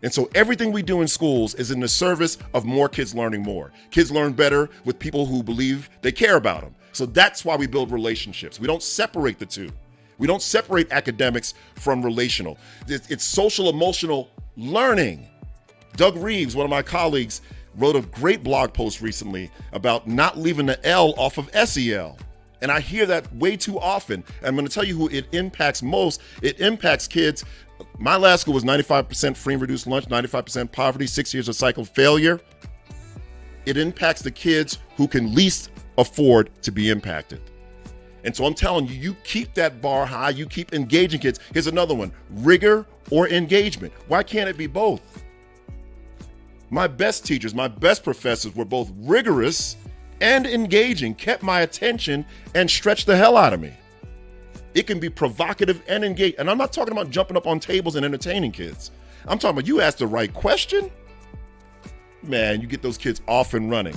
And so everything we do in schools is in the service of more kids learning more. Kids learn better with people who believe they care about them. So that's why we build relationships. We don't separate the two. We don't separate academics from relational. It's social emotional learning. Doug Reeves, one of my colleagues, wrote a great blog post recently about not leaving the L off of SEL. And I hear that way too often. And I'm going to tell you who it impacts most. It impacts kids. My last school was 95% free and reduced lunch, 95% poverty, 6 years of cycle failure. It impacts the kids who can least afford to be impacted. And so I'm telling you, you keep that bar high, you keep engaging kids. Here's another one, rigor or engagement. Why can't it be both? My best teachers, my best professors were both rigorous and engaging, kept my attention and stretched the hell out of me. It can be provocative and engaged. And I'm not talking about jumping up on tables and entertaining kids. I'm talking about you ask the right question, man, you get those kids off and running.